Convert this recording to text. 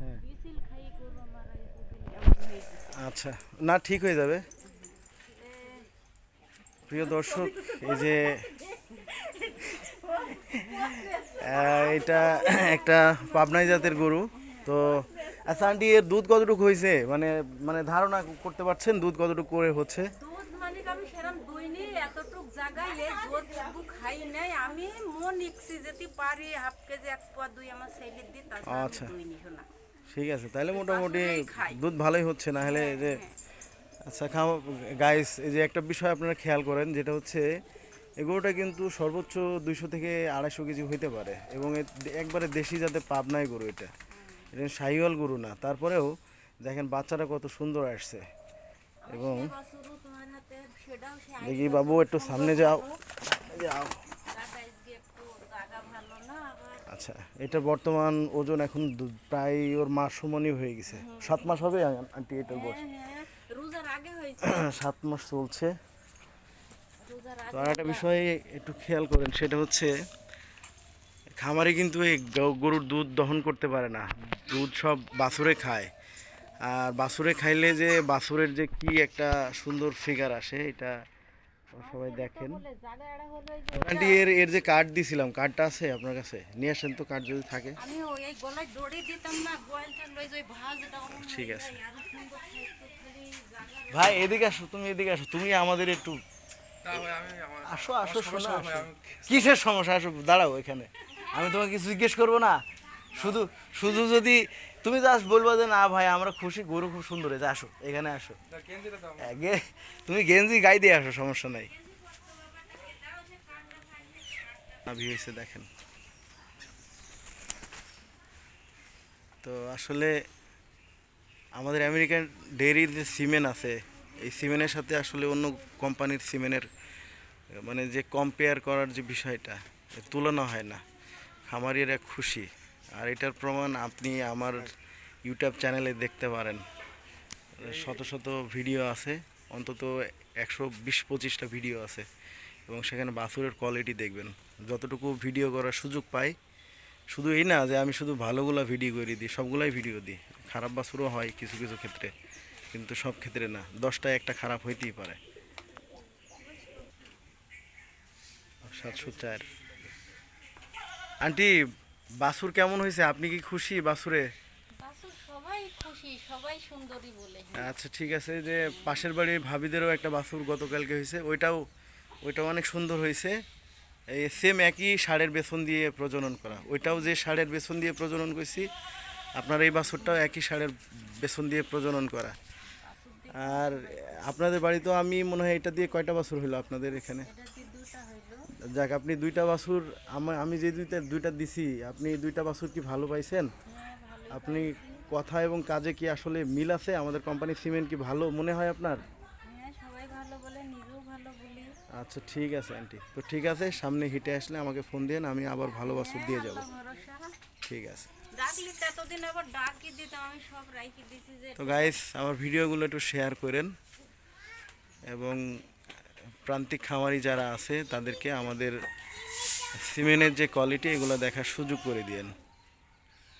হ্যাঁ বিসিল খাই গরু মারা এই দুদিন এমন হয়ে গেছে। আচ্ছা, না ঠিক হয়ে যাবে। প্রিয় দর্শক, এই যে এটা একটা পাবনাই জাতের গরু। তো আচ্ছা আন্টি, এর দুধ কতটুকু হয়েছে, মানে মানে ধারণা করতে পারছেন দুধ কতটুকু করে হচ্ছে? দুধ মানে আমি সেরকম দুইনি এতটুক জায়গায় এ জোর দুধ খাই নাই আমি মন ইচ্ছি যেতে পারি হাফ কেজি এক পোয়া দুই আমার ছেলের দিই তাছাড়া আমি আচ্ছা দুইনি শোনা ঠিক আছে, তাহলে মোটামুটি বাছুরেই খাই। দুধ ভালোই হচ্ছে না হলে এই যে। আচ্ছা গাইস, এই যে একটা বিষয় আপনারা খেয়াল করেন, যেটা হচ্ছে এই গরুটা কিন্তু সর্বোচ্চ 200 থেকে 250 কেজি হইতে পারে, এবং একবারে দেশি জাতের পাবনাই গরু এটা। এটা শাহিওয়াল গরু না, তারপরেও দেখেন বাচ্চাটা কত সুন্দর আসছে। এবং সেই বাছুরও তোমার হাতে সেটাও সে দেখি আইলো বাবু, একটু সামনে যাও। যাও। দাদা আজকে একটু জায়গা ভালো না আবার আচ্ছা, এটা বর্তমান ওজন এখন প্রায় ওর মাস সমানই হয়ে গেছে। 7 মাস হবে আন্টি এটার বয়স। হ্যাঁ রোজার আগে হয়েছে 7 মাস চলছে। রোজার তো আগে আর একটা বিষয় একটু খেয়াল করেন, সেটা হচ্ছে খামারে কিন্তু এই গরুর দুধ দহন করতে পারে না, দুধ সব বাছুরে খায়। আর বাছুরে খাইলে যে বাছুরের যে কি একটা সুন্দর ফিগার আসে, এটা সবাই দেখেন। বলে জায়গা এড়া হলো এই যে আন্টি, এর এর যে কার্ড দিছিলাম, কার্ডটা আছে আপনার কাছে? নিয়ে আসেন তো কার্ড যদি থাকে। আমি ওই এই গলায় দড়ি দিতাম না গোয়ালটা লই যে ভাজটা অমন ঠিক আছে আর সুন্দর খাইতো খালি জায়গা ভাই, এদিকে আসো, তুমি এদিকে আসো, তুমি আমাদের একটু না ভাই, আমি আমার আসো আসো, আমার শোনো সমস্যা হয় ভাই, আসো। আমি কিসের সমস্যা? আসো, দাঁড়াও এখানে, আমি তোমাকে কিছু জিজ্ঞেস করবো না? শুধু শুধু যদি তুমি জাস্ট বলবো যে না ভাই আমরা খুশি, গরু খুব সুন্দর হয়েছে, আসো এখানে আসো। না, গেঞ্জিটা দাও আমার। তুমি গেঞ্জি গাই দিয়ে আসো, সমস্যা নাই। নাভি হয়েছে দেখেন। তো আসলে আমাদের আমেরিকান ডেইরির যে সিমেন্ট আছে, এই সিমেন্টের সাথে আসলে অন্য কোম্পানির সিমেন্টের মানে যে কম্পেয়ার করার যে বিষয়টা, এর তুলনা হয় না। খামারিরা খুশি, আর এটার প্রমাণ আপনি আমার ইউটিউব চ্যানেলে দেখতে পারেন। শত শত ভিডিও আছে, অন্তত 120-25টা ভিডিও আছে, এবং সেখানে বাছুরের কোয়ালিটি দেখবেন। যতটুকু ভিডিও করার সুযোগ পাই, শুধু এই না যে আমি শুধু ভালোগুলা ভিডিও করে দিই, সবগুলাই ভিডিও দিই। খারাপ বাছুরও হয় কিছু কিছু ক্ষেত্রে, কিন্তু সব ক্ষেত্রে না, 10টায় একটা খারাপ হইতেই পারে। 704 আন্টি, বাছুর কেমন হয়েছে? আপনি কি খুশি বাছুরে? বাছুর সবাই খুশি সবাই সুন্দরী বলে আচ্ছা ঠিক আছে, যে পাশের বাড়ির ভাবিদেরও একটা বাছুর গতকালকে হয়েছে, ওইটাও অনেক সুন্দর হয়েছে। এই সেম একই ষাঁড়ের বেসন দিয়ে প্রজনন করা, ওইটাও যে ষাঁড়ের বেসন দিয়ে প্রজনন করছি, আপনার এই বাছুরটাও একই ষাঁড়ের বেসন দিয়ে প্রজনন করা। আর আপনাদের বাড়িতেও আমি মনে হয় এটা দিয়ে কয়টা বাছুর হলো আপনাদের এখানে? এটা দিয়ে দুটা হইলো যাক, আপনি দুইটা বাছুর, আমি যে দুইটা দিছি, আপনি দুইটা বাছুর কি ভালো পাইছেন? হ্যাঁ ভালো আপনি কথা এবং কাজে কি আসলে মিল আছে? আমাদের কোম্পানির সিমেন্ট কি ভালো মনে হয় আপনার? হ্যাঁ সবাই ভালো বলে নিজেও ভালো বলি আচ্ছা ঠিক আছে আন্টি, তো ঠিক আছে, সামনে হিটে আসলে আমাকে ফোন দিন, আমি আবার ভালো বাছুর দিয়ে যাব। আল্লাহ ভরসা ঠিক আছে। ডাকলি তো এতদিন আবার ডাকি দিতাম আমি সব রাইখি দিছি যে তো গাইস, আমার ভিডিওগুলো একটু শেয়ার করেন, এবং প্রান্তিক খামারি যারা আছে তাদেরকে আমাদের সিমেন্টের যে কোয়ালিটি, এগুলো দেখার সুযোগ করে দিয়েন।